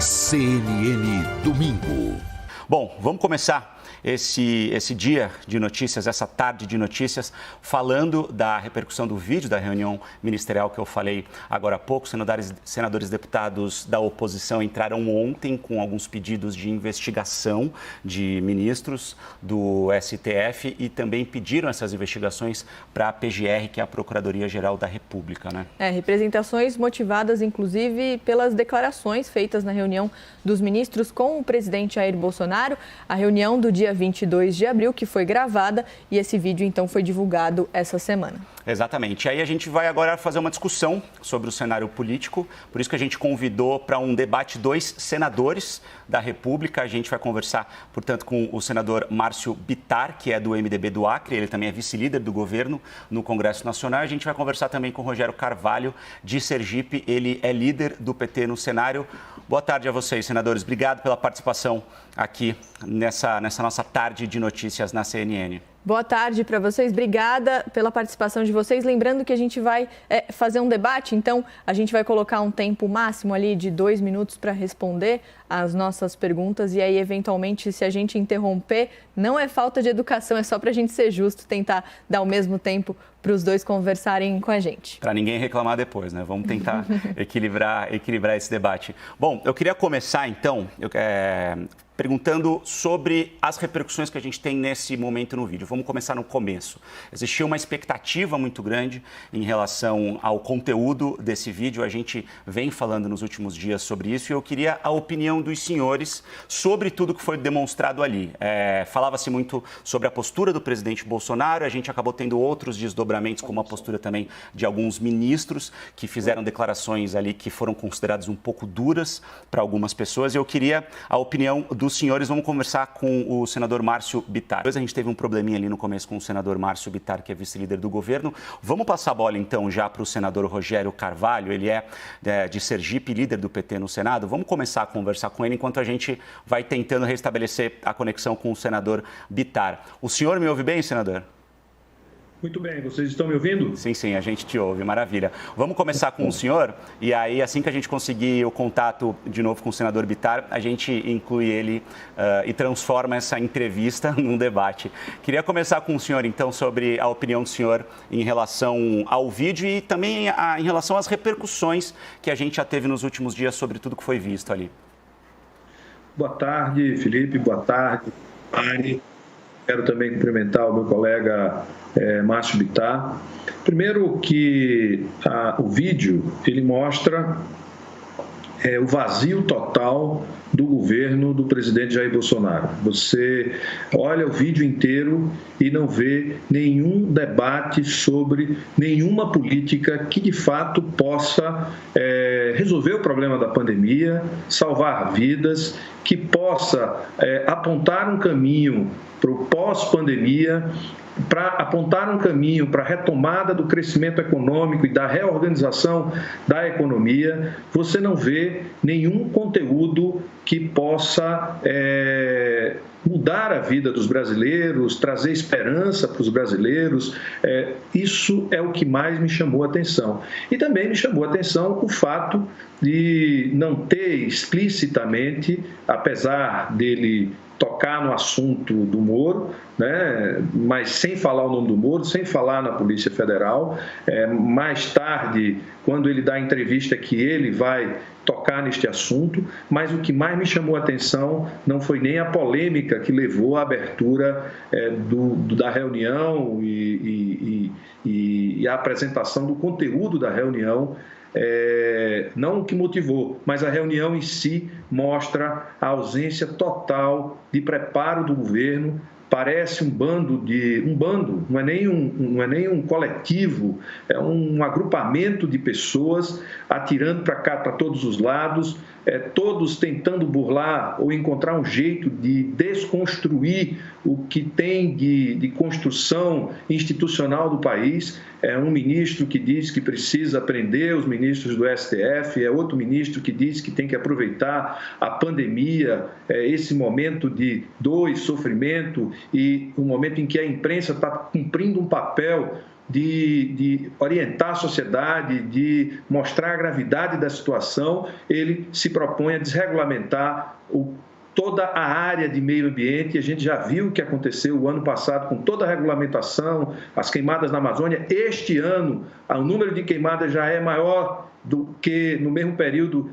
CNN Domingo. Bom, vamos começar esse dia de notícias, essa tarde de notícias, falando da repercussão do vídeo da reunião ministerial que eu falei agora há pouco. Senadores e deputados da oposição entraram ontem com alguns pedidos de investigação de ministros do STF e também pediram essas investigações para a PGR, que é a Procuradoria-Geral da República, né? Representações motivadas, inclusive, pelas declarações feitas na reunião dos ministros com o presidente Jair Bolsonaro, a reunião do dia 22 de abril, que foi gravada, e esse vídeo, então, foi divulgado essa semana. Exatamente. Aí a gente vai agora fazer uma discussão sobre o cenário político, por isso que a gente convidou para um debate 2 senadores da República. A gente vai conversar, portanto, com o senador Márcio Bittar, que é do MDB do Acre, ele também é vice-líder do governo no Congresso Nacional. A gente vai conversar também com o Rogério Carvalho, de Sergipe, ele é líder do PT no Senado. Boa tarde a vocês, senadores. Obrigado pela participação aqui nessa nossa tarde de notícias na CNN. Boa tarde para vocês, obrigada pela participação de vocês. Lembrando que a gente vai fazer um debate, então a gente vai colocar um tempo máximo ali de 2 minutos para responder as nossas perguntas e aí, eventualmente, se a gente interromper, não é falta de educação, é só para a gente ser justo, tentar dar o mesmo tempo para os dois conversarem com a gente. Para ninguém reclamar depois, né? Vamos tentar equilibrar esse debate. Bom, eu queria começar, então, perguntando sobre as repercussões que a gente tem nesse momento no vídeo. Vamos começar no começo. Existia uma expectativa muito grande em relação ao conteúdo desse vídeo. A gente vem falando nos últimos dias sobre isso e eu queria a opinião dos senhores sobre tudo que foi demonstrado ali. Falava-se muito sobre a postura do presidente Bolsonaro, a gente acabou tendo outros desdobramentos, como a postura também de alguns ministros que fizeram declarações ali que foram consideradas um pouco duras para algumas pessoas. Eu queria a opinião dos senhores. Vamos conversar com o senador Márcio Bittar. Depois a gente teve um probleminha ali no começo com o senador Márcio Bittar, que é vice-líder do governo. Vamos passar a bola, então, já para o senador Rogério Carvalho. Ele é de Sergipe, líder do PT no Senado. Vamos começar a conversar com ele enquanto a gente vai tentando restabelecer a conexão com o senador Bittar. O senhor me ouve bem, senador? Muito bem, vocês estão me ouvindo? Sim, a gente te ouve, maravilha. Vamos começar com o senhor e aí, assim que a gente conseguir o contato de novo com o senador Bittar, a gente inclui ele e transforma essa entrevista num debate. Queria começar com o senhor, então, sobre a opinião do senhor em relação ao vídeo e também em relação às repercussões que a gente já teve nos últimos dias sobre tudo que foi visto ali. Boa tarde, Felipe. Boa tarde, Mari. Quero também cumprimentar o meu colega Márcio Bittar. Primeiro que o vídeo ele mostra o vazio total do governo do presidente Jair Bolsonaro. Você olha o vídeo inteiro e não vê nenhum debate sobre nenhuma política que de fato possa resolver o problema da pandemia, salvar vidas, que possa apontar um caminho para o pós-pandemia, para apontar um caminho para a retomada do crescimento econômico e da reorganização da economia. Você não vê nenhum conteúdo que possa mudar a vida dos brasileiros, trazer esperança para os brasileiros. Isso é o que mais me chamou a atenção. E também me chamou a atenção o fato de não ter explicitamente, apesar dele tocar no assunto do Moro, né, mas sem falar o nome do Moro, sem falar na Polícia Federal. Mais tarde, quando ele dá a entrevista, que ele vai tocar neste assunto, mas o que mais me chamou a atenção não foi nem a polêmica que levou à abertura da reunião e a apresentação do conteúdo da reunião. Não o que motivou, mas a reunião em si mostra a ausência total de preparo do governo. Parece um bando, não é nem um coletivo, é um agrupamento de pessoas atirando para cá, para todos os lados, todos tentando burlar ou encontrar um jeito de desconstruir o que tem de construção institucional do país. É um ministro que diz que precisa prender os ministros do STF, é outro ministro que diz que tem que aproveitar a pandemia, esse momento de dor e sofrimento, e o momento em que a imprensa está cumprindo um papel de orientar a sociedade, de mostrar a gravidade da situação, ele se propõe a desregulamentar toda a área de meio ambiente. A gente já viu o que aconteceu o ano passado com toda a regulamentação, as queimadas na Amazônia. Este ano, o número de queimadas já é maior do que no mesmo período,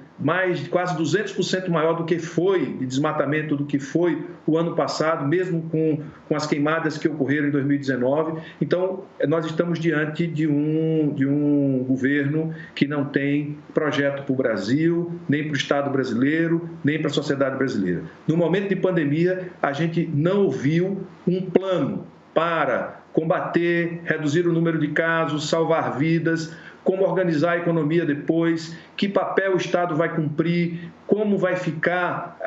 quase 200% maior do que foi de desmatamento, do que foi o ano passado, mesmo com as queimadas que ocorreram em 2019. Então, nós estamos diante de um governo que não tem projeto para o Brasil, nem para o Estado brasileiro, nem para a sociedade brasileira. No momento de pandemia, a gente não ouviu um plano para combater, reduzir o número de casos, salvar vidas, como organizar a economia depois, que papel o Estado vai cumprir, como vai ficar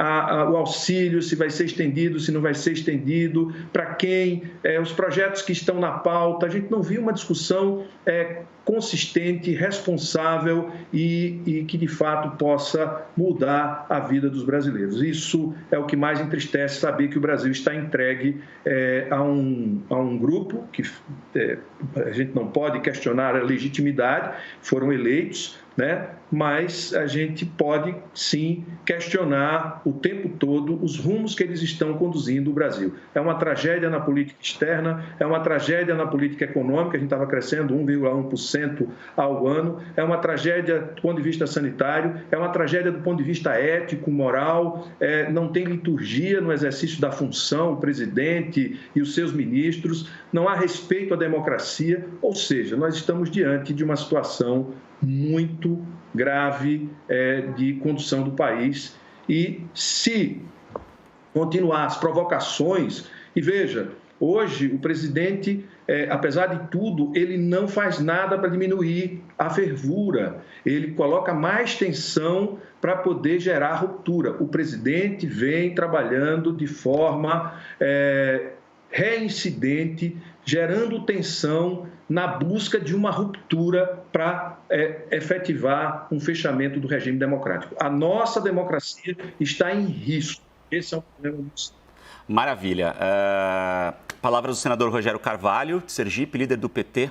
o auxílio, se vai ser estendido, se não vai ser estendido, para quem, os projetos que estão na pauta. A gente não viu uma discussão consistente, responsável e que, de fato, possa mudar a vida dos brasileiros. Isso é o que mais entristece, saber que o Brasil está entregue a um grupo que a gente não pode questionar a legitimidade, foram eleitos, né? Mas a gente pode, sim, questionar o tempo todo os rumos que eles estão conduzindo o Brasil. É uma tragédia na política externa, é uma tragédia na política econômica, a gente estava crescendo 1,1% ao ano, é uma tragédia do ponto de vista sanitário, é uma tragédia do ponto de vista ético, moral, não tem liturgia no exercício da função, o presidente e os seus ministros, não há respeito à democracia, ou seja, nós estamos diante de uma situação muito grave de condução do país. E se continuar as provocações, e veja, hoje o presidente, apesar de tudo, ele não faz nada para diminuir a fervura, ele coloca mais tensão para poder gerar ruptura. O presidente vem trabalhando de forma reincidente, gerando tensão na busca de uma ruptura para efetivar um fechamento do regime democrático. A nossa democracia está em risco. Esse é o problema do Estado. Maravilha. Palavras do senador Rogério Carvalho, de Sergipe, líder do PT.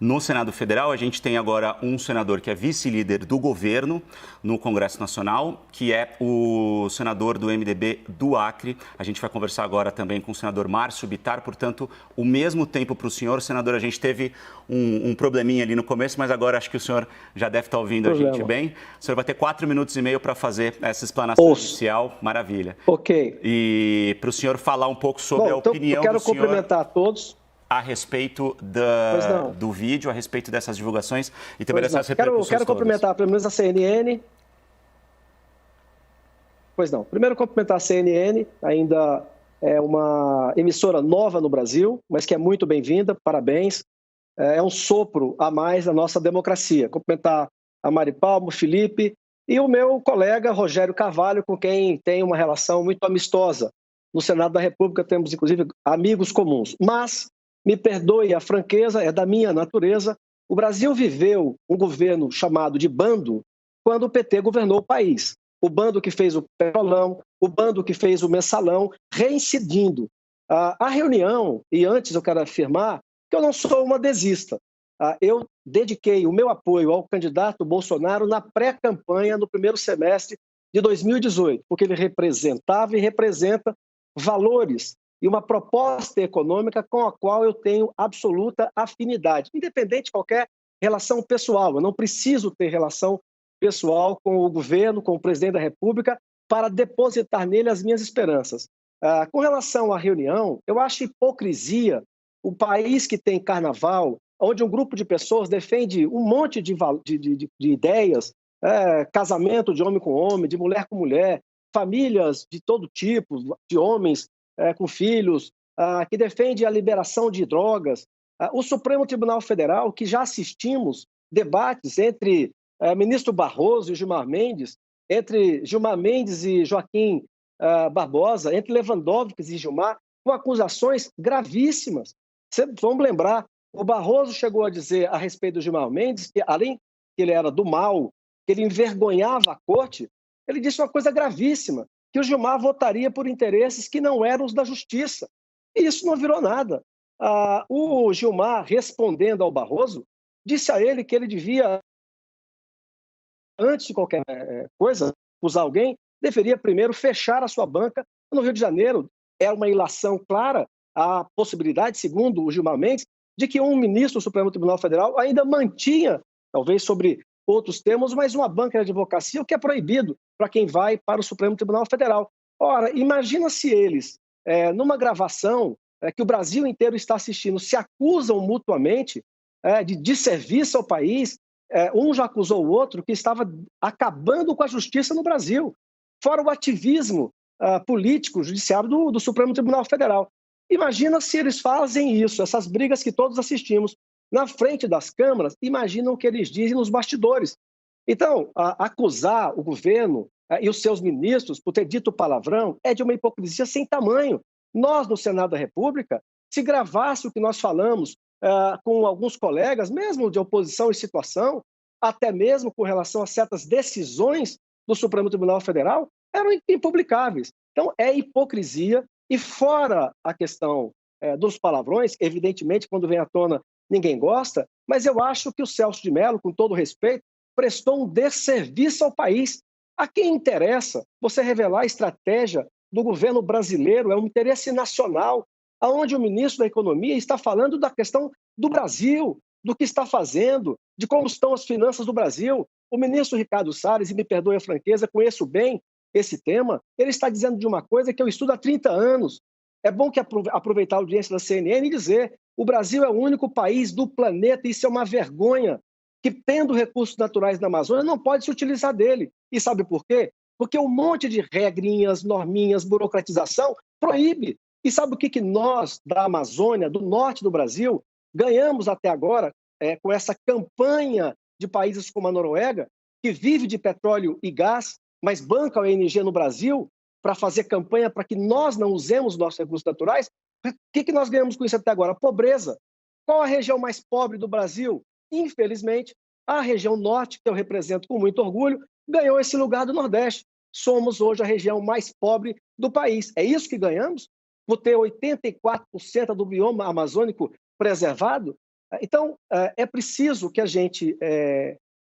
No Senado Federal, a gente tem agora um senador que é vice-líder do governo no Congresso Nacional, que é o senador do MDB do Acre. A gente vai conversar agora também com o senador Márcio Bittar. Portanto, o mesmo tempo para o senhor. Senador, a gente teve um probleminha ali no começo, mas agora acho que o senhor já deve estar ouvindo a gente bem. O senhor vai ter 4 minutos e meio para fazer essa explanação inicial. Maravilha. Ok. E para o senhor falar um pouco sobre a opinião do senhor... Eu quero cumprimentar a todos. A respeito do vídeo, a respeito dessas divulgações e também dessas repercussões. Quero cumprimentar pelo menos a CNN. Pois não. Primeiro, cumprimentar a CNN, ainda é uma emissora nova no Brasil, mas que é muito bem-vinda, parabéns. É um sopro a mais da nossa democracia. Cumprimentar a Mari Palma, o Felipe e o meu colega Rogério Carvalho, com quem tem uma relação muito amistosa. No Senado da República temos, inclusive, amigos comuns. Mas... me perdoe a franqueza, é da minha natureza. O Brasil viveu um governo chamado de bando quando o PT governou o país. O bando que fez o Petrolão, o bando que fez o Mensalão, reincidindo. A reunião, e antes eu quero afirmar que eu não sou uma desista. Eu dediquei o meu apoio ao candidato Bolsonaro na pré-campanha no primeiro semestre de 2018, porque ele representava e representa valores e uma proposta econômica com a qual eu tenho absoluta afinidade, independente de qualquer relação pessoal. Eu não preciso ter relação pessoal com o governo, com o presidente da República, para depositar nele as minhas esperanças. Com relação à reunião, eu acho hipocrisia o país que tem carnaval, onde um grupo de pessoas defende um monte de ideias, casamento de homem com homem, de mulher com mulher, famílias de todo tipo, de homens com filhos, que defende a liberação de drogas. O Supremo Tribunal Federal, que já assistimos debates entre ministro Barroso e Gilmar Mendes, entre Gilmar Mendes e Joaquim Barbosa, entre Lewandowski e Gilmar, com acusações gravíssimas. Vamos lembrar, o Barroso chegou a dizer a respeito do Gilmar Mendes, que além que ele era do mal, que ele envergonhava a corte, ele disse uma coisa gravíssima, que o Gilmar votaria por interesses que não eram os da justiça. E isso não virou nada. O Gilmar, respondendo ao Barroso, disse a ele que ele devia, antes de qualquer coisa, usar alguém, deveria primeiro fechar a sua banca. No Rio de Janeiro, é uma ilação clara a possibilidade, segundo o Gilmar Mendes, de que um ministro do Supremo Tribunal Federal ainda mantinha, talvez sobre outros termos, mas uma banca de advocacia, o que é proibido para quem vai para o Supremo Tribunal Federal. Ora, imagina se eles, numa gravação que o Brasil inteiro está assistindo, se acusam mutuamente de desserviço ao país. Um já acusou o outro que estava acabando com a justiça no Brasil, fora o ativismo político, judiciário do Supremo Tribunal Federal. Imagina se eles fazem isso, essas brigas que todos assistimos, na frente das câmaras, imaginam o que eles dizem nos bastidores. Então, acusar o governo e os seus ministros por ter dito palavrão é de uma hipocrisia sem tamanho. Nós, no Senado da República, se gravasse o que nós falamos com alguns colegas, mesmo de oposição e situação, até mesmo com relação a certas decisões do Supremo Tribunal Federal, eram impublicáveis. Então, é hipocrisia. E fora a questão dos palavrões, evidentemente, quando vem à tona, ninguém gosta, mas eu acho que o Celso de Mello, com todo respeito, prestou um desserviço ao país. A quem interessa você revelar a estratégia do governo brasileiro, é um interesse nacional, onde o ministro da Economia está falando da questão do Brasil, do que está fazendo, de como estão as finanças do Brasil. O ministro Ricardo Salles, e me perdoe a franqueza, conheço bem esse tema, ele está dizendo de uma coisa que eu estudo há 30 anos. É bom que aproveitar a audiência da CNN e dizer: o Brasil é o único país do planeta, e isso é uma vergonha, que tendo recursos naturais na Amazônia não pode se utilizar dele. E sabe por quê? Porque um monte de regrinhas, norminhas, burocratização proíbe. E sabe o que nós, da Amazônia, do norte do Brasil, ganhamos até agora com essa campanha de países como a Noruega, que vive de petróleo e gás, mas banca a ONG no Brasil para fazer campanha para que nós não usemos nossos recursos naturais? O que nós ganhamos com isso até agora? Pobreza. Qual a região mais pobre do Brasil? Infelizmente, a região norte, que eu represento com muito orgulho, ganhou esse lugar do Nordeste. Somos hoje a região mais pobre do país. É isso que ganhamos? Por ter 84% do bioma amazônico preservado? Então, é preciso que a gente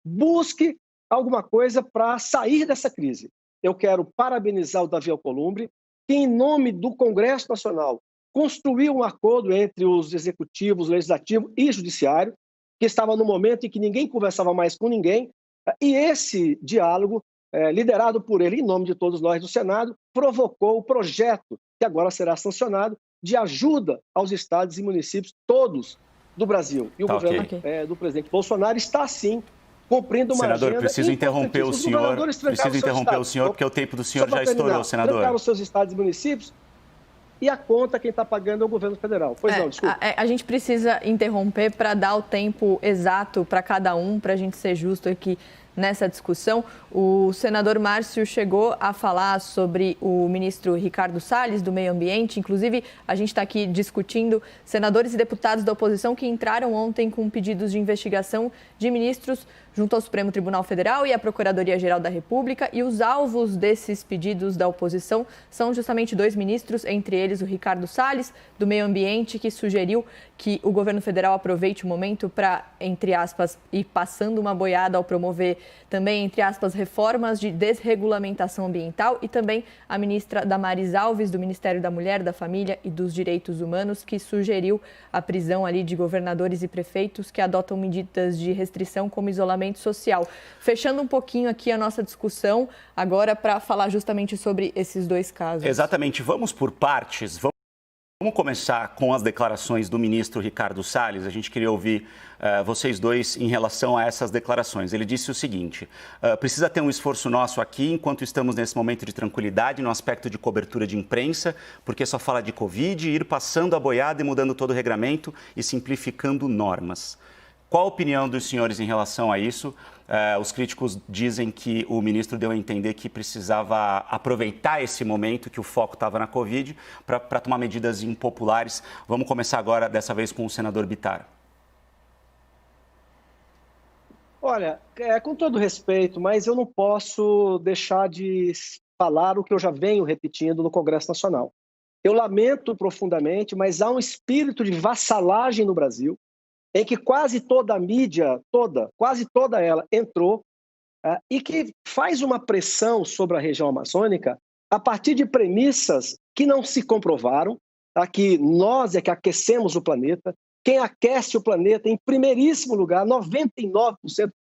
busque alguma coisa para sair dessa crise. Eu quero parabenizar o Davi Alcolumbre, que, em nome do Congresso Nacional, construiu um acordo entre os executivos, legislativo e judiciário, que estava no momento em que ninguém conversava mais com ninguém, e esse diálogo, liderado por ele, em nome de todos nós do Senado, provocou o projeto, que agora será sancionado, de ajuda aos estados e municípios todos do Brasil. E o governo do presidente Bolsonaro está, sim, cumprindo uma senador, agenda... preciso interromper o senhor, porque o tempo do senhor já estourou, senador. Trancar os seus estados e municípios, e a conta quem está pagando é o governo federal. Pois não, desculpa. A gente precisa interromper para dar o tempo exato para cada um, para a gente ser justo aqui nessa discussão. O senador Márcio chegou a falar sobre o ministro Ricardo Salles, do Meio Ambiente. Inclusive, a gente está aqui discutindo senadores e deputados da oposição que entraram ontem com pedidos de investigação de ministros junto ao Supremo Tribunal Federal e à Procuradoria-Geral da República. E os alvos desses pedidos da oposição são justamente dois ministros, entre eles o Ricardo Salles, do Meio Ambiente, que sugeriu que o governo federal aproveite o momento para, entre aspas, ir passando uma boiada ao promover também, entre aspas, reformas de desregulamentação ambiental, e também a ministra Damares Alves, do Ministério da Mulher, da Família e dos Direitos Humanos, que sugeriu a prisão ali de governadores e prefeitos que adotam medidas de restrição como isolamento social. Fechando um pouquinho aqui a nossa discussão agora para falar justamente sobre esses dois casos. Exatamente. Vamos por partes. Vamos começar com as declarações do ministro Ricardo Salles. A gente queria ouvir vocês dois em relação a essas declarações. Ele disse o seguinte: precisa ter um esforço nosso aqui, enquanto estamos nesse momento de tranquilidade, no aspecto de cobertura de imprensa, porque só fala de Covid, ir passando a boiada e mudando todo o regramento e simplificando normas. Qual a opinião dos senhores em relação a isso? Os críticos dizem que o ministro deu a entender que precisava aproveitar esse momento, que o foco estava na Covid, para tomar medidas impopulares. Vamos começar agora, dessa vez, com o senador Bittar. Olha, com todo respeito, mas eu não posso deixar de falar o que eu já venho repetindo no Congresso Nacional. Eu lamento profundamente, mas há um espírito de vassalagem no Brasil, em que quase toda a mídia, quase toda ela entrou, e que faz uma pressão sobre a região amazônica a partir de premissas que não se comprovaram, que nós é que aquecemos o planeta. Quem aquece o planeta, em primeiríssimo lugar, 99%,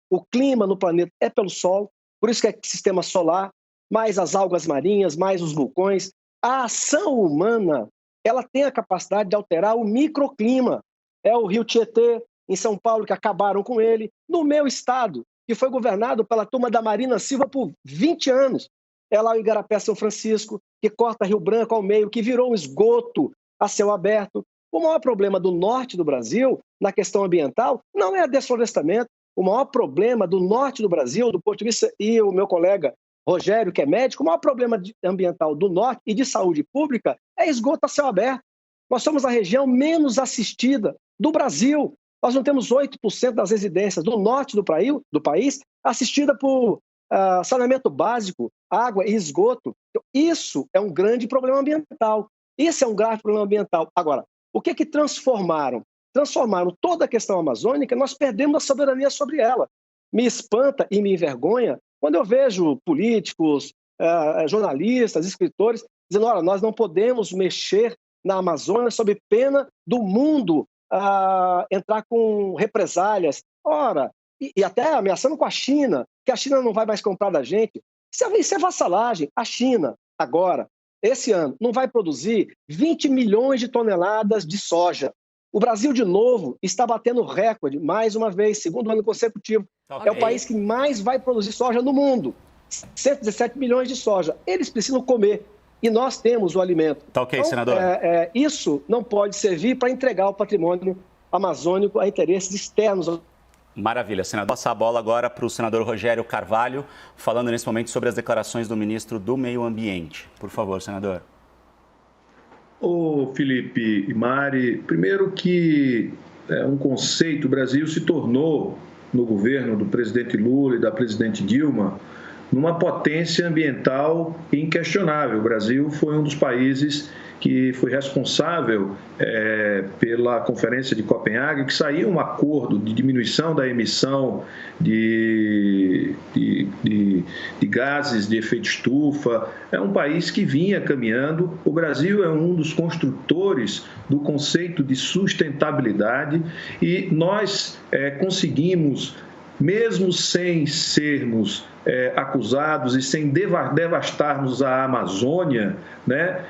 o clima no planeta é pelo Sol, por isso que é sistema solar, mais as algas marinhas, mais os vulcões. A ação humana, ela tem a capacidade de alterar o microclima. É o Rio Tietê, em São Paulo, que acabaram com ele. No meu estado, que foi governado pela turma da Marina Silva por 20 anos. É lá o Igarapé São Francisco, que corta Rio Branco ao meio, que virou um esgoto a céu aberto. O maior problema do norte do Brasil, na questão ambiental, não é desflorestamento. O maior problema do norte do Brasil, do ponto de vista, e o meu colega Rogério, que é médico, o maior problema ambiental do norte e de saúde pública é esgoto a céu aberto. Nós somos a região menos assistida do Brasil. Nós não temos 8% das residências do norte do país assistida por saneamento básico, água e esgoto. Então, isso é um grande problema ambiental. Isso é um grave problema ambiental. Agora, o que transformaram? Transformaram toda a questão amazônica, nós perdemos a soberania sobre ela. Me espanta e me envergonha quando eu vejo políticos, jornalistas, escritores, dizendo, olha, nós não podemos mexer na Amazônia sob pena do mundo entrar com represálias. Ora, e até ameaçando com a China, que a China não vai mais comprar da gente. Isso é vassalagem. A China, agora, esse ano, não vai produzir 20 milhões de toneladas de soja. O Brasil, de novo, está batendo recorde, mais uma vez, segundo ano consecutivo. Okay. É o país que mais vai produzir soja no mundo. 117 milhões de soja. Eles precisam comer. E nós temos o alimento. Tá ok, então, senador. Isso não pode servir para entregar o patrimônio amazônico a interesses externos. Maravilha, senador. Vou passar a bola agora para o senador Rogério Carvalho, falando nesse momento sobre as declarações do ministro do Meio Ambiente. Por favor, senador. Ô, Felipe e Mari, primeiro que um conceito, o Brasil se tornou, no governo do presidente Lula e da presidente Dilma, numa potência ambiental inquestionável. O Brasil foi um dos países que foi responsável pela Conferência de Copenhague, que saiu um acordo de diminuição da emissão de gases de efeito estufa. É um país que vinha caminhando. O Brasil é um dos construtores do conceito de sustentabilidade e nós conseguimos, mesmo sem sermos acusados e sem devastarmos a Amazônia, né,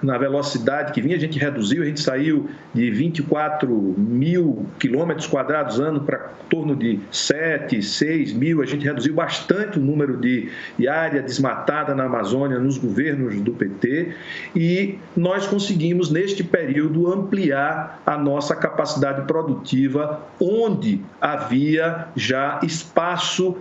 na velocidade que vinha, a gente reduziu, a gente saiu de 24 mil quilômetros quadrados ano para em torno de 7, 6 mil, a gente reduziu bastante o número de área desmatada na Amazônia nos governos do PT e nós conseguimos, neste período, ampliar a nossa capacidade produtiva onde havia já espaço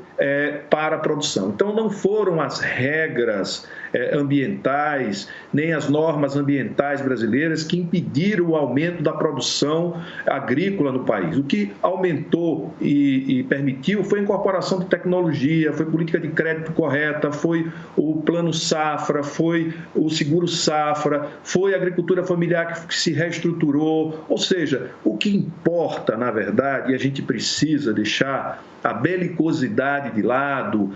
para a produção. Então, não foram as regras ambientais, nem as normas ambientais brasileiras que impediram o aumento da produção agrícola no país. O que aumentou e permitiu foi a incorporação de tecnologia, foi política de crédito correta, foi o Plano Safra, foi o Seguro Safra, foi a agricultura familiar que se reestruturou. Ou seja, o que importa, na verdade, e a gente precisa deixar a belicosidade de lado,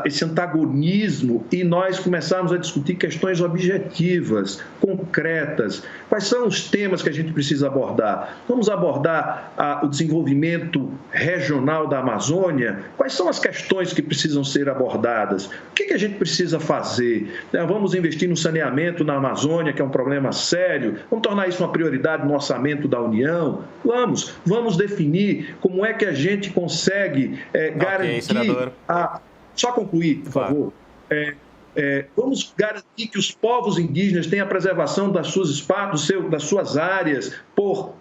esse antagonismo e nós começarmos a discutir questões objetivas, concretas. Quais são os temas que a gente precisa abordar? Vamos abordar o desenvolvimento regional da Amazônia? Quais são as questões que precisam ser abordadas? O que a gente precisa fazer? Vamos investir no saneamento na Amazônia, que é um problema sério? Vamos tornar isso uma prioridade no orçamento da União? Vamos definir como é que a gente consegue garantir Só concluir, por favor. Vamos garantir que os povos indígenas tenham a preservação das suas espaços, das suas áreas, por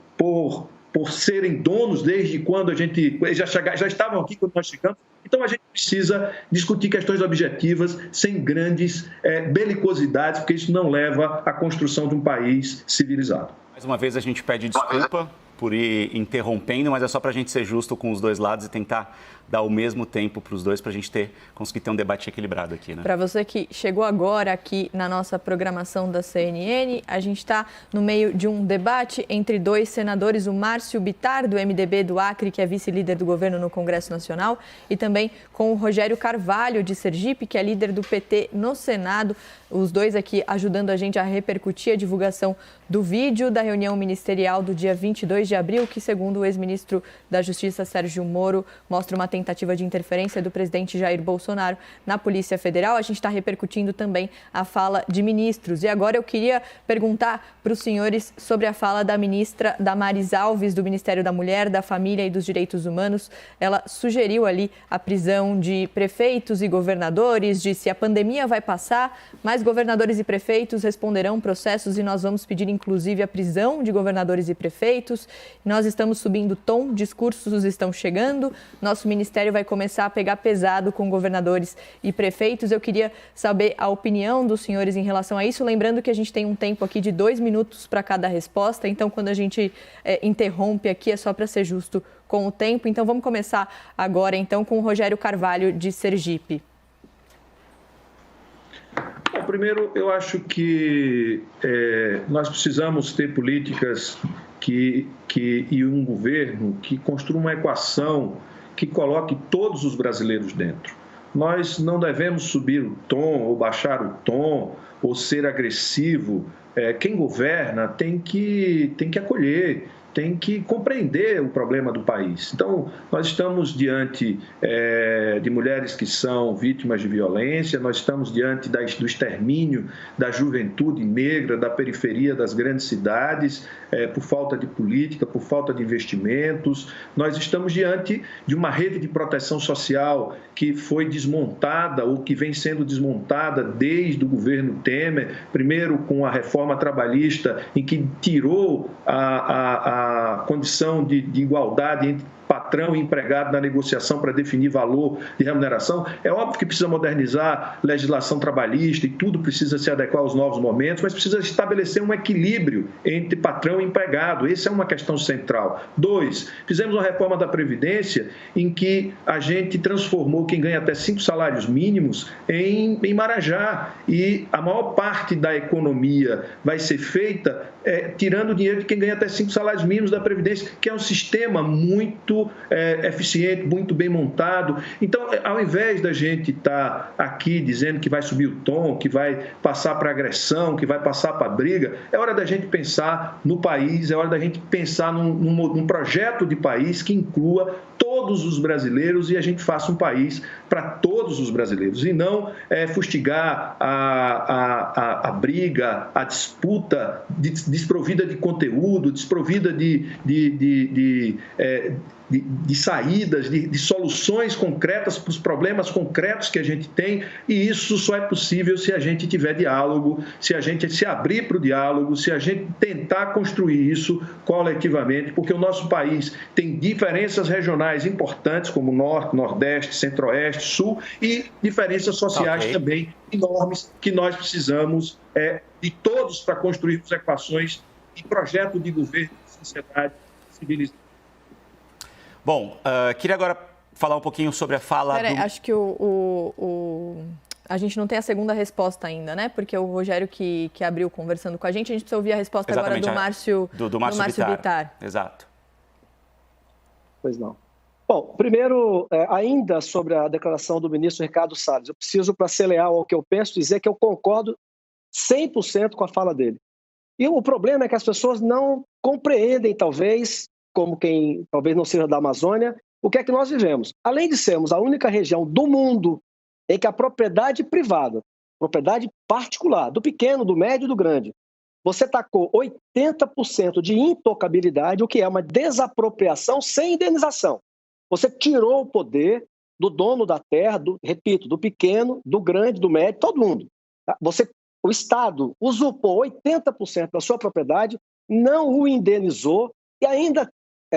serem donos desde quando eles já estavam aqui quando nós chegamos. Então, a gente precisa discutir questões objetivas, sem grandes belicosidades, porque isso não leva à construção de um país civilizado. Mais uma vez, a gente pede desculpa por ir interrompendo, mas é só para a gente ser justo com os dois lados e tentar dar o mesmo tempo para os dois, para a gente conseguir ter um debate equilibrado aqui, né? Para você que chegou agora aqui na nossa programação da CNN, a gente está no meio de um debate entre dois senadores, o Márcio Bittar, do MDB do Acre, que é vice-líder do governo no Congresso Nacional, e também com o Rogério Carvalho, de Sergipe, que é líder do PT no Senado. Os dois aqui ajudando a gente a repercutir a divulgação do vídeo da reunião ministerial do dia 22 de abril, que, segundo o ex-ministro da Justiça, Sérgio Moro, mostra uma tentativa de interferência do presidente Jair Bolsonaro na Polícia Federal. A gente está repercutindo também a fala de ministros. E agora eu queria perguntar para os senhores sobre a fala da ministra Damares Alves, do Ministério da Mulher, da Família e dos Direitos Humanos. Ela sugeriu ali a prisão de prefeitos e governadores, disse a pandemia vai passar, mas governadores e prefeitos responderão processos e nós vamos pedir, inclusive, a prisão de governadores e prefeitos. Nós estamos subindo o tom, discursos estão chegando, nosso ministério vai começar a pegar pesado com governadores e prefeitos. Eu queria saber a opinião dos senhores em relação a isso, lembrando que a gente tem um tempo aqui de 2 minutos para cada resposta, então quando a gente interrompe aqui é só para ser justo com o tempo. Então vamos começar agora então com o Rogério Carvalho, de Sergipe. Bom, primeiro, eu acho que nós precisamos ter políticas e um governo que construa uma equação que coloque todos os brasileiros dentro. Nós não devemos subir o tom ou baixar o tom ou ser agressivo. Quem governa tem que acolher, tem que compreender o problema do país. Então, nós estamos diante de mulheres que são vítimas de violência, nós estamos diante do extermínio da juventude negra, da periferia das grandes cidades, por falta de política, por falta de investimentos. Nós estamos diante de uma rede de proteção social que foi desmontada ou que vem sendo desmontada desde o governo Temer, primeiro com a reforma trabalhista, em que tirou a condição de igualdade entre patrão e empregado na negociação para definir valor de remuneração. É óbvio que precisa modernizar a legislação trabalhista e tudo precisa se adequar aos novos momentos, mas precisa estabelecer um equilíbrio entre patrão e empregado. Essa é uma questão central. 2, fizemos uma reforma da Previdência em que a gente transformou quem ganha até 5 salários mínimos em Marajá, e a maior parte da economia vai ser feita tirando o dinheiro de quem ganha até 5 salários mínimos da Previdência, que é um sistema muito eficiente, muito bem montado. Então, ao invés da gente estar aqui dizendo que vai subir o tom, que vai passar para agressão, que vai passar para briga, é hora da gente pensar no país, é hora da gente pensar num projeto de país que inclua todos os brasileiros e a gente faça um país para todos os brasileiros, e não fustigar a briga, a disputa desprovida de conteúdo, desprovida de saídas, de soluções concretas para os problemas concretos que a gente tem, e isso só é possível se a gente tiver diálogo, se a gente se abrir para o diálogo, se a gente tentar construir isso coletivamente, porque o nosso país tem diferenças regionais importantes, como Norte, Nordeste, Centro-Oeste, Sul, e diferenças sociais também enormes, que nós precisamos de todos para construirmos equações e projeto de governo de sociedade civilizada. Bom, queria agora falar um pouquinho sobre a fala acho que a gente não tem a segunda resposta ainda, né? Porque o Rogério que abriu conversando com a gente precisa ouvir a resposta agora do Márcio Bittar. Exato. Pois não. Bom, primeiro, ainda sobre a declaração do ministro Ricardo Salles, eu preciso, para ser leal ao que eu penso, dizer que eu concordo 100% com a fala dele. E o problema é que as pessoas não compreendem, talvez, como quem talvez não seja da Amazônia, o que é que nós vivemos. Além de sermos a única região do mundo em que a propriedade privada, propriedade particular, do pequeno, do médio e do grande, você tacou 80% de intocabilidade, o que é uma desapropriação sem indenização. Você tirou o poder do dono da terra, repito, do pequeno, do grande, do médio, todo mundo. O Estado usurpou 80% da sua propriedade, não o indenizou e ainda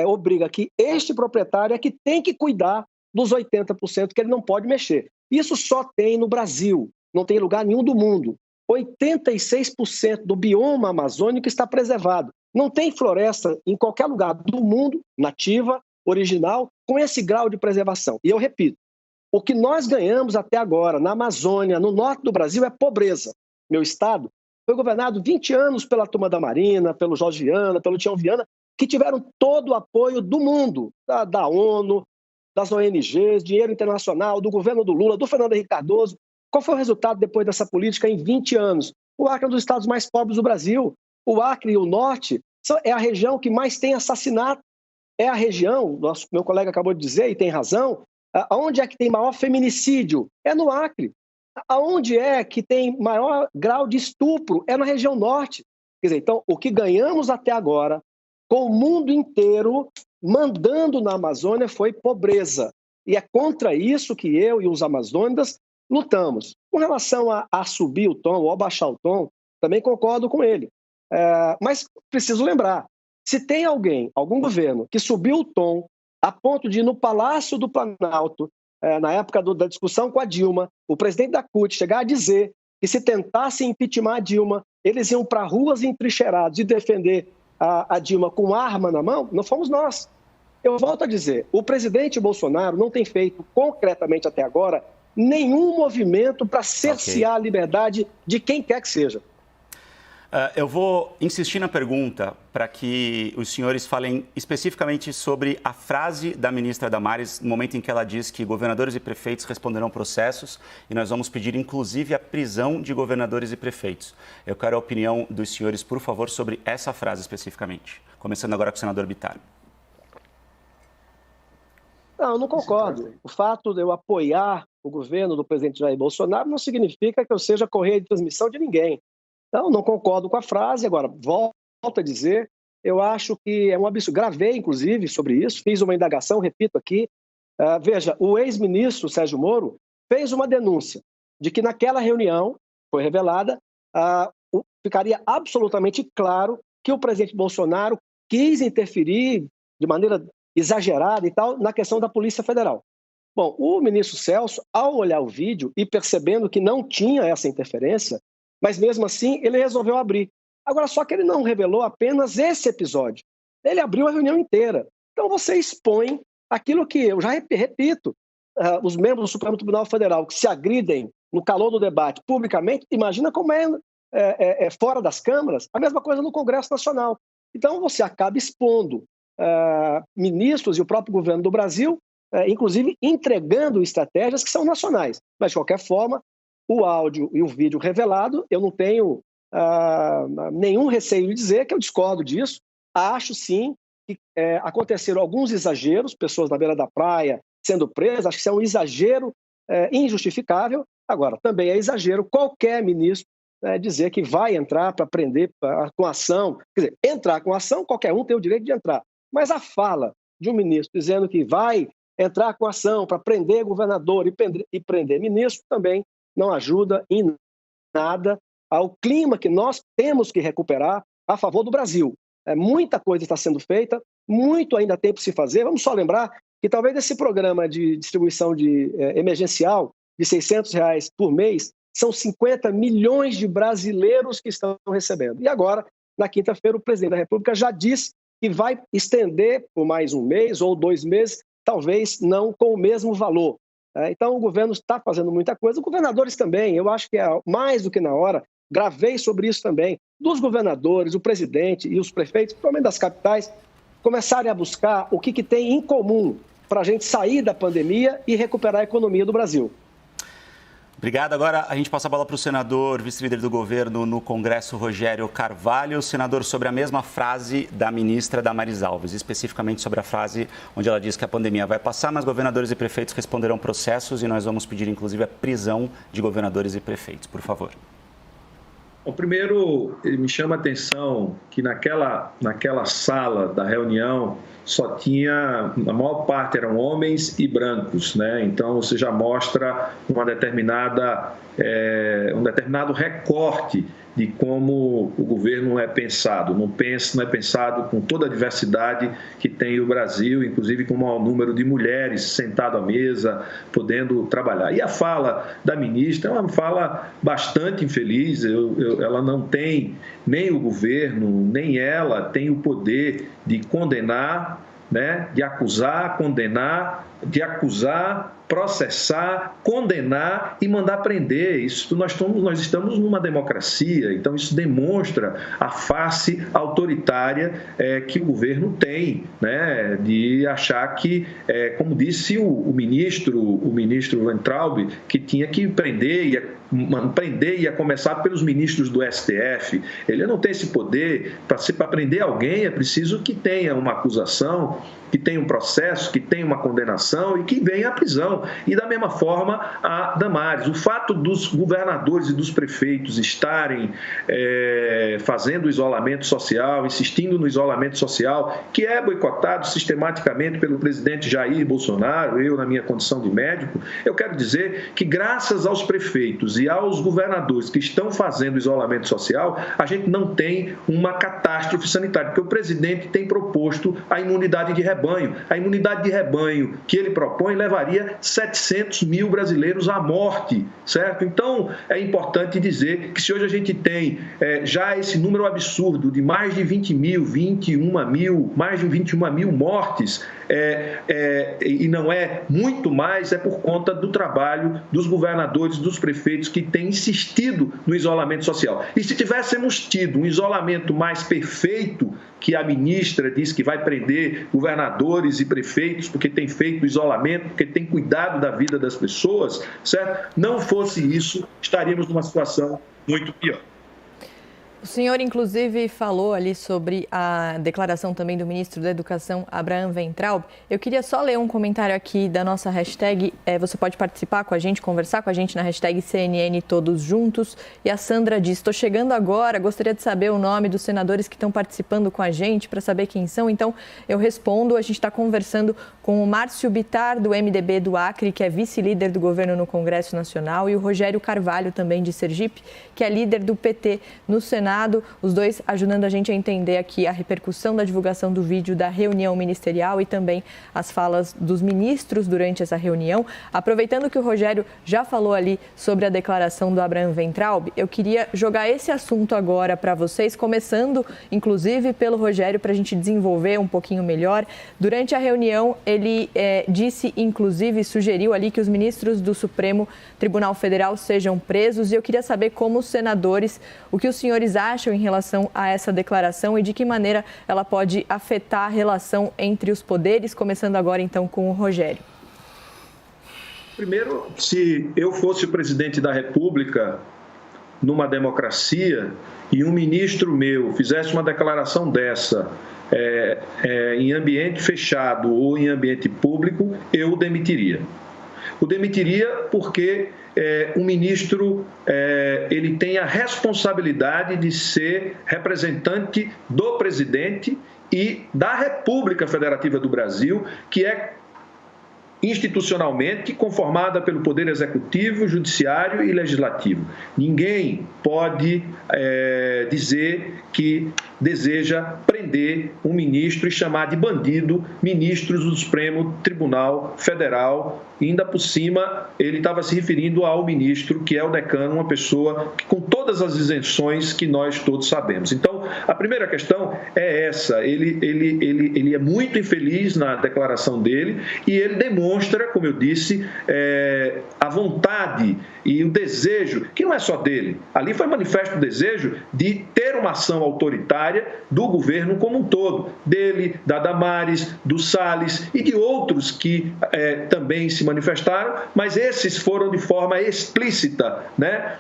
obriga que este proprietário é que tem que cuidar dos 80% que ele não pode mexer. Isso só tem no Brasil, não tem lugar nenhum do mundo. 86% do bioma amazônico está preservado. Não tem floresta em qualquer lugar do mundo, nativa, original, com esse grau de preservação. E eu repito, o que nós ganhamos até agora na Amazônia, no norte do Brasil, é pobreza. Meu estado foi governado 20 anos pela Turma da Marina, pelo Jorge Viana, pelo Tião Viana, que tiveram todo o apoio do mundo, da ONU, das ONGs, dinheiro internacional, do governo do Lula, do Fernando Henrique Cardoso. Qual foi o resultado depois dessa política em 20 anos? O Acre é um dos estados mais pobres do Brasil. O Acre e o Norte é a região que mais tem assassinato. É a região, meu colega acabou de dizer, e tem razão, onde é que tem maior feminicídio? É no Acre. Aonde é que tem maior grau de estupro? É na região norte. Quer dizer, então, o que ganhamos até agora, com o mundo inteiro mandando na Amazônia, foi pobreza. E é contra isso que eu e os amazônicos lutamos. Com relação a subir o tom ou a baixar o tom, também concordo com ele. Mas preciso lembrar, se tem algum governo que subiu o tom a ponto de ir no Palácio do Planalto, na época da discussão com a Dilma, o presidente da CUT chegar a dizer que se tentasse impeachment a Dilma, eles iam para ruas entrincheirados e defender a Dilma com arma na mão, não fomos nós. Eu volto a dizer, o presidente Bolsonaro não tem feito concretamente até agora nenhum movimento para cercear a liberdade de quem quer que seja. Eu vou insistir na pergunta para que os senhores falem especificamente sobre a frase da ministra Damares, no momento em que ela diz que governadores e prefeitos responderão processos e nós vamos pedir, inclusive, a prisão de governadores e prefeitos. Eu quero a opinião dos senhores, por favor, sobre essa frase especificamente. Começando agora com o senador Bittar. Não, eu não concordo. O fato de eu apoiar o governo do presidente Jair Bolsonaro não significa que eu seja correia de transmissão de ninguém. Então, não concordo com a frase. Agora, volto a dizer, eu acho que é um absurdo. Gravei, inclusive, sobre isso, fiz uma indagação, repito aqui. Veja, o ex-ministro Sérgio Moro fez uma denúncia de que naquela reunião, foi revelada, ficaria absolutamente claro que o presidente Bolsonaro quis interferir de maneira exagerada e tal na questão da Polícia Federal. Bom, o ministro Celso, ao olhar o vídeo e percebendo que não tinha essa interferência, mas mesmo assim ele resolveu abrir. Agora, só que ele não revelou apenas esse episódio. Ele abriu a reunião inteira. Então você expõe aquilo que eu já repito, os membros do Supremo Tribunal Federal que se agridem no calor do debate publicamente, imagina como é fora das câmaras, a mesma coisa no Congresso Nacional. Então você acaba expondo ministros e o próprio governo do Brasil, inclusive entregando estratégias que são nacionais. Mas, de qualquer forma, o áudio e o vídeo revelado, eu não tenho nenhum receio de dizer que eu discordo disso. Acho, sim, que aconteceram alguns exageros, pessoas na beira da praia sendo presas, acho que isso é um exagero injustificável. Agora, também é exagero qualquer ministro dizer que vai entrar para prender com ação. Quer dizer, entrar com ação, qualquer um tem o direito de entrar. Mas a fala de um ministro dizendo que vai entrar com ação para prender governador e prender ministro também não ajuda em nada ao clima que nós temos que recuperar a favor do Brasil. Muita coisa está sendo feita, muito ainda tem para se fazer. Vamos só lembrar que talvez esse programa de distribuição emergencial de R$600 por mês são 50 milhões de brasileiros que estão recebendo. E agora, na quinta-feira, o presidente da República já disse que vai estender por mais um mês ou 2 meses, talvez não com o mesmo valor. Então, o governo está fazendo muita coisa, os governadores também, eu acho que é mais do que na hora, gravei sobre isso também, dos governadores, o presidente e os prefeitos, principalmente das capitais, começarem a buscar o que tem em comum para a gente sair da pandemia e recuperar a economia do Brasil. Obrigado. Agora a gente passa a bola para o senador, vice-líder do governo no Congresso, Rogério Carvalho. Senador, sobre a mesma frase da ministra Damares Alves, especificamente sobre a frase onde ela diz que a pandemia vai passar, mas governadores e prefeitos responderão processos e nós vamos pedir, inclusive, a prisão de governadores e prefeitos. Por favor. Bom, primeiro, me chama a atenção que naquela sala da reunião só tinha, a maior parte eram homens e brancos, né? Então você já mostra um determinado recorte de como o governo é pensado. Não é pensado com toda a diversidade que tem o Brasil, inclusive com o maior número de mulheres sentado à mesa, podendo trabalhar. E a fala da ministra é uma fala bastante infeliz. Ela não tem, nem o governo, nem ela tem o poder de condenar, né, de acusar, condenar, de acusar, processar, condenar e mandar prender. Isso, nós estamos numa democracia, então isso demonstra a face autoritária que o governo tem, né, de achar que, como disse o ministro Weintraub, que tinha que prender, ia começar pelos ministros do STF. Ele não tem esse poder. Para prender alguém é preciso que tenha uma acusação, que tenha um processo, que tenha uma condenação e que venha à prisão. E da mesma forma a Damares. O fato dos governadores e dos prefeitos estarem fazendo o isolamento social, insistindo no isolamento social, que é boicotado sistematicamente pelo presidente Jair Bolsonaro, eu na minha condição de médico, eu quero dizer que graças aos prefeitos e aos governadores que estão fazendo isolamento social, a gente não tem uma catástrofe sanitária, porque o presidente tem proposto a imunidade de rebanho. A imunidade de rebanho que ele propõe levaria 700 mil brasileiros à morte, certo? Então, é importante dizer que se hoje a gente tem já esse número absurdo de mais de 20 mil, mais de 21 mil mortes, e não é muito mais, é por conta do trabalho dos governadores, dos prefeitos que têm insistido no isolamento social. E se tivéssemos tido um isolamento mais perfeito, que a ministra diz que vai prender governadores e prefeitos porque tem feito isolamento, porque tem cuidado da vida das pessoas, certo? Não fosse isso, estaríamos numa situação muito pior. O senhor, inclusive, falou ali sobre a declaração também do ministro da Educação, Abraham Weintraub. Eu queria só ler um comentário aqui da nossa hashtag. Você pode participar com a gente, conversar com a gente na hashtag CNN Todos Juntos. E a Sandra diz, estou chegando agora, gostaria de saber o nome dos senadores que estão participando com a gente, para saber quem são. Então, eu respondo, a gente está conversando com o Márcio Bittar, do MDB do Acre, que é vice-líder do governo no Congresso Nacional, e o Rogério Carvalho, também de Sergipe, que é líder do PT no Senado. Os dois ajudando a gente a entender aqui a repercussão da divulgação do vídeo da reunião ministerial e também as falas dos ministros durante essa reunião. Aproveitando que o Rogério já falou ali sobre a declaração do Abraham Weintraub, eu queria jogar esse assunto agora para vocês, começando inclusive pelo Rogério, para a gente desenvolver um pouquinho melhor. Durante a reunião, ele disse, inclusive, sugeriu ali que os ministros do Supremo Tribunal Federal sejam presos, e eu queria saber, como os senadores, o que os senhores acham em relação a essa declaração e de que maneira ela pode afetar a relação entre os poderes, começando agora então com o Rogério. Primeiro, se eu fosse o presidente da República numa democracia e um ministro meu fizesse uma declaração dessa em ambiente fechado ou em ambiente público, eu o demitiria. O demitiria porque o ministro ele tem a responsabilidade de ser representante do presidente e da República Federativa do Brasil, que é institucionalmente conformada pelo Poder Executivo, Judiciário e Legislativo. Ninguém pode dizer que deseja prender um ministro e chamar de bandido ministros do Supremo Tribunal Federal. E ainda por cima, ele estava se referindo ao ministro, que é o decano, uma pessoa que, com todas as isenções que nós todos sabemos. Então, a primeira questão é essa. Ele é muito infeliz na declaração dele e ele demonstra, como eu disse, a vontade e o desejo, que não é só dele. Ali foi manifesto o desejo de ter uma ação autoritária do governo como um todo, dele, da Damares, do Salles e de outros que também se manifestaram, mas esses foram de forma explícita, né,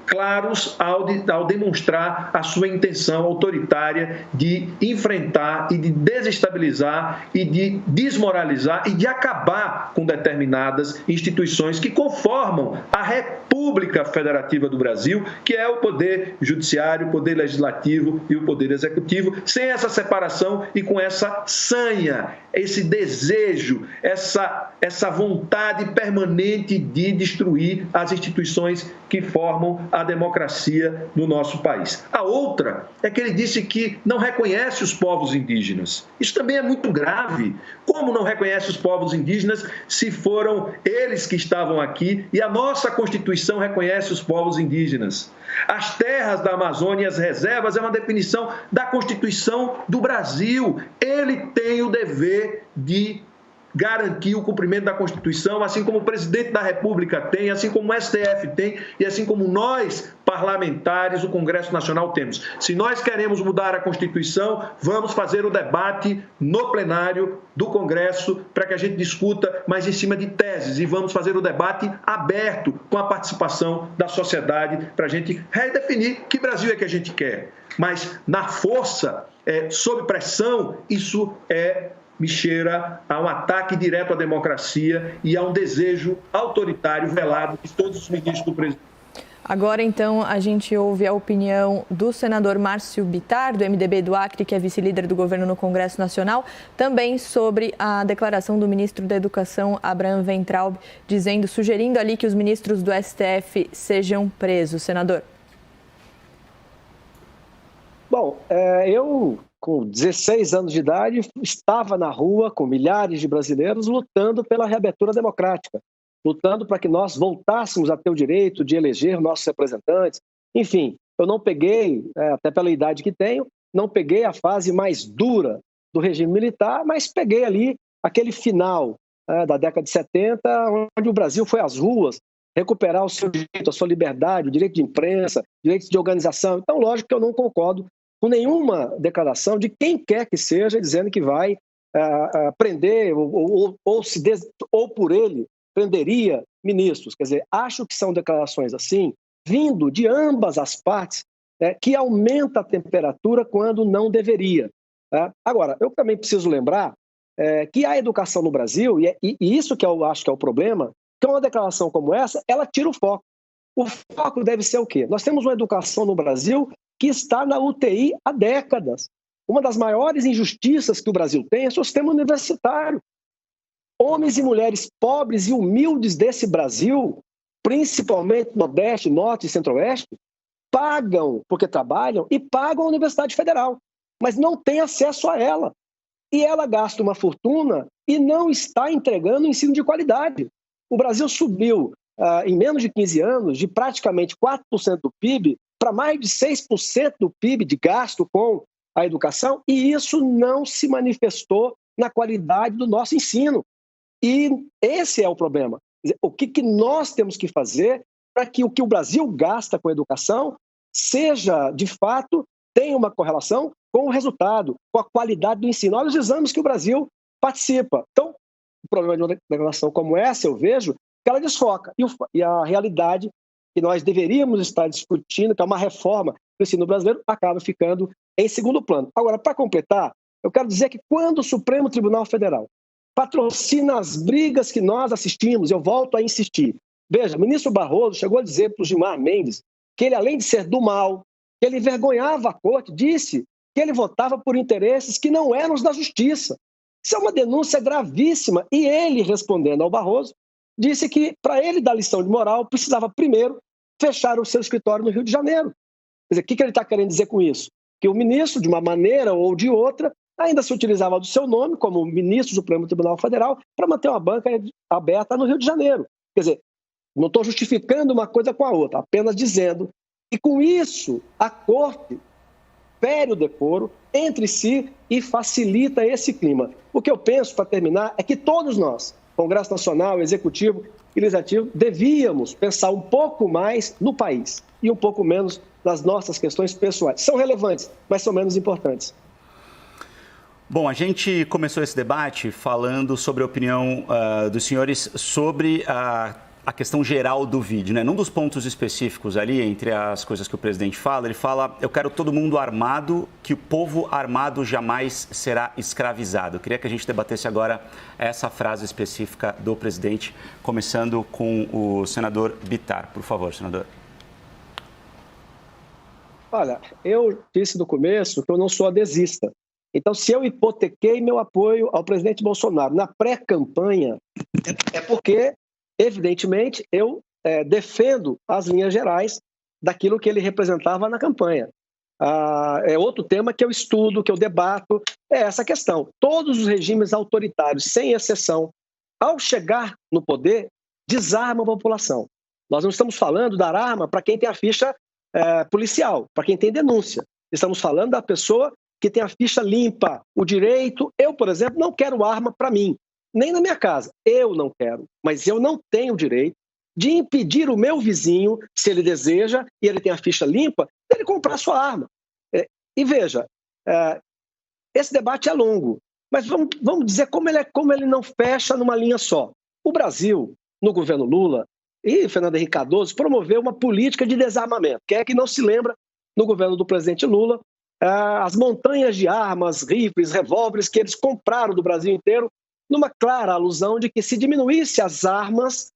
claros ao demonstrar a sua intenção intenção autoritária de enfrentar e de desestabilizar e de desmoralizar e de acabar com determinadas instituições que conformam a República Federativa do Brasil, que é o Poder Judiciário, o Poder Legislativo e o Poder Executivo, sem essa separação e com essa sanha, esse desejo, essa vontade permanente de destruir as instituições que formam a democracia no nosso país. A outra é que ele disse que não reconhece os povos indígenas. Isso também é muito grave. Como não reconhece os povos indígenas se foram eles que estavam aqui e a nossa Constituição reconhece os povos indígenas? As terras da Amazônia e as reservas é uma definição da Constituição do Brasil. Ele tem o dever de garantir o cumprimento da Constituição, assim como o presidente da República tem, assim como o STF tem e assim como nós, parlamentares, o Congresso Nacional, temos. Se nós queremos mudar a Constituição, vamos fazer o debate no plenário do Congresso para que a gente discuta, mas em cima de teses, e vamos fazer o debate aberto com a participação da sociedade para a gente redefinir que Brasil é que a gente quer. Mas na força, sob pressão, isso me cheira a um ataque direto à democracia e a um desejo autoritário velado de todos os ministros do presidente. Agora, então, a gente ouve a opinião do senador Márcio Bittar, do MDB do Acre, que é vice-líder do governo no Congresso Nacional, também sobre a declaração do ministro da Educação, Abraham Weintraub, sugerindo ali que os ministros do STF sejam presos. Senador. Bom, eu, com 16 anos de idade, estava na rua com milhares de brasileiros lutando pela reabertura democrática, lutando para que nós voltássemos a ter o direito de eleger nossos representantes. Enfim, eu não peguei, até pela idade que tenho, não peguei a fase mais dura do regime militar, mas peguei ali aquele final da década de 70, onde o Brasil foi às ruas recuperar o seu direito, a sua liberdade, o direito de imprensa, o direito de organização. Então, lógico que eu não concordo com nenhuma declaração de quem quer que seja dizendo que vai prender ou por ele prenderia ministros. Quer dizer, acho que são declarações assim, vindo de ambas as partes, que aumenta a temperatura quando não deveria. Agora, eu também preciso lembrar que a educação no Brasil, e isso que eu acho que é o problema, que uma declaração como essa, ela tira o foco. O foco deve ser o quê? Nós temos uma educação no Brasil que está na UTI há décadas. Uma das maiores injustiças que o Brasil tem é o sistema universitário. Homens e mulheres pobres e humildes desse Brasil, principalmente Nordeste, Norte e Centro-Oeste, pagam, porque trabalham, e pagam a Universidade Federal, mas não têm acesso a ela. E ela gasta uma fortuna e não está entregando ensino de qualidade. O Brasil subiu, em menos de 15 anos, de praticamente 4% do PIB para mais de 6% do PIB de gasto com a educação, e isso não se manifestou na qualidade do nosso ensino. E esse é o problema. O que nós temos que fazer para que o que o Brasil gasta com a educação seja, de fato, tenha uma correlação com o resultado, com a qualidade do ensino. Olha os exames que o Brasil participa. Então, o problema de uma declaração como essa, eu vejo que ela desfoca. E a realidade que nós deveríamos estar discutindo, que é uma reforma do ensino brasileiro, acaba ficando em segundo plano. Agora, para completar, eu quero dizer que quando o Supremo Tribunal Federal patrocina as brigas que nós assistimos, eu volto a insistir. Veja, o ministro Barroso chegou a dizer para o Gilmar Mendes que ele, além de ser do mal, que ele envergonhava a corte, disse que ele votava por interesses que não eram os da justiça. Isso é uma denúncia gravíssima. E ele, respondendo ao Barroso, disse que, para ele dar lição de moral, precisava primeiro fechar o seu escritório no Rio de Janeiro. Quer dizer, o que ele está querendo dizer com isso? Que o ministro, de uma maneira ou de outra, ainda se utilizava do seu nome como ministro do Supremo Tribunal Federal para manter uma banca aberta no Rio de Janeiro. Quer dizer, não estou justificando uma coisa com a outra, apenas dizendo que com isso a Corte fere o decoro entre si e facilita esse clima. O que eu penso, para terminar, é que todos nós, Congresso Nacional, Executivo e Legislativo, devíamos pensar um pouco mais no país e um pouco menos nas nossas questões pessoais. São relevantes, mas são menos importantes. Bom, a gente começou esse debate falando sobre a opinião dos senhores sobre a questão geral do vídeo, né? Num dos pontos específicos ali, entre as coisas que o presidente fala, ele fala: eu quero todo mundo armado, que o povo armado jamais será escravizado. Eu queria que a gente debatesse agora essa frase específica do presidente, começando com o senador Bittar. Por favor, senador. Olha, eu disse no começo que eu não sou adesista. Então, se eu hipotequei meu apoio ao presidente Bolsonaro na pré-campanha, é porque, evidentemente, eu defendo as linhas gerais daquilo que ele representava na campanha. É outro tema que eu estudo, que eu debato, é essa questão. Todos os regimes autoritários, sem exceção, ao chegar no poder, desarmam a população. Nós não estamos falando dar arma para quem tem a ficha policial, para quem tem denúncia. Estamos falando da pessoa que tem a ficha limpa, o direito. Eu, por exemplo, não quero arma para mim, nem na minha casa. Eu não quero, mas eu não tenho o direito de impedir o meu vizinho, se ele deseja, e ele tem a ficha limpa, dele comprar sua arma. E veja, esse debate é longo, mas vamos dizer como ele não fecha numa linha só. O Brasil, no governo Lula, e Fernando Henrique Cardoso promoveu uma política de desarmamento. Quem é que não se lembra, no governo do presidente Lula, as montanhas de armas, rifles, revólveres que eles compraram do Brasil inteiro, numa clara alusão de que se diminuísse as armas,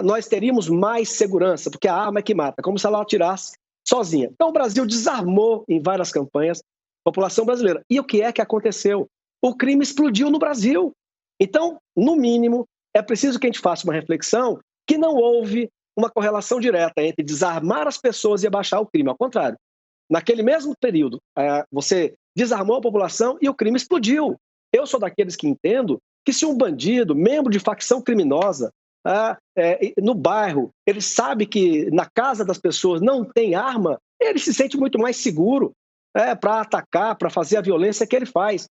nós teríamos mais segurança, porque a arma é que mata, como se ela atirasse sozinha. Então o Brasil desarmou em várias campanhas a população brasileira. E o que é que aconteceu? O crime explodiu no Brasil. Então, no mínimo, é preciso que a gente faça uma reflexão que não houve uma correlação direta entre desarmar as pessoas e abaixar o crime. Ao contrário, naquele mesmo período, você desarmou a população e o crime explodiu. Eu sou daqueles que entendo que se um bandido, membro de facção criminosa, no bairro, ele sabe que na casa das pessoas não tem arma, ele se sente muito mais seguro para atacar, para fazer a violência que ele faz.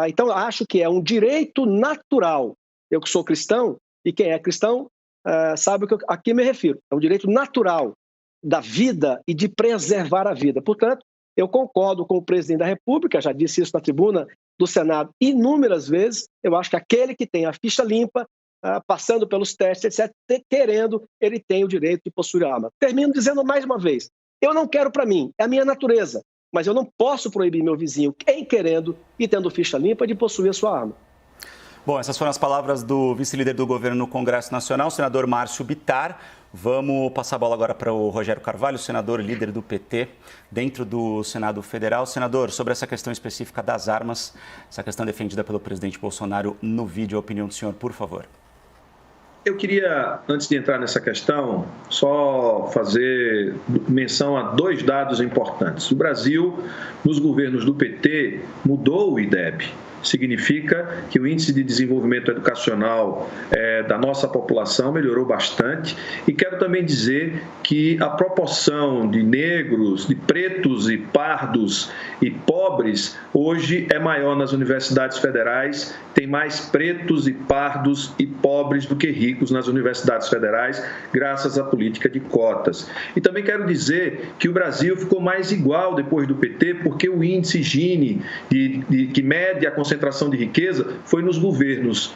Então, acho que é um direito natural. Eu que sou cristão, e quem é cristão sabe a que me refiro. É um direito natural da vida e de preservar a vida. Portanto, eu concordo com o presidente da República, já disse isso na tribuna do Senado inúmeras vezes. Eu acho que aquele que tem a ficha limpa, passando pelos testes, etc., querendo, ele tem o direito de possuir arma. Termino dizendo mais uma vez, eu não quero para mim, é a minha natureza, mas eu não posso proibir meu vizinho, em querendo e tendo ficha limpa, de possuir a sua arma. Bom, essas foram as palavras do vice-líder do governo no Congresso Nacional, o senador Márcio Bittar. Vamos passar a bola agora para o Rogério Carvalho, senador líder do PT, dentro do Senado Federal. Senador, sobre essa questão específica das armas, essa questão defendida pelo presidente Bolsonaro no vídeo, a opinião do senhor, por favor. Eu queria, antes de entrar nessa questão, só fazer menção a dois dados importantes. O Brasil, nos governos do PT, mudou o IDEB. Significa que o índice de desenvolvimento educacional da nossa população melhorou bastante. E quero também dizer que a proporção de negros, de pretos e pardos e pobres hoje é maior nas universidades federais. Tem mais pretos e pardos e pobres do que ricos nas universidades federais, graças à política de cotas. E também quero dizer que o Brasil ficou mais igual depois do PT, porque o índice Gini, que mede a concentração de riqueza, foi nos governos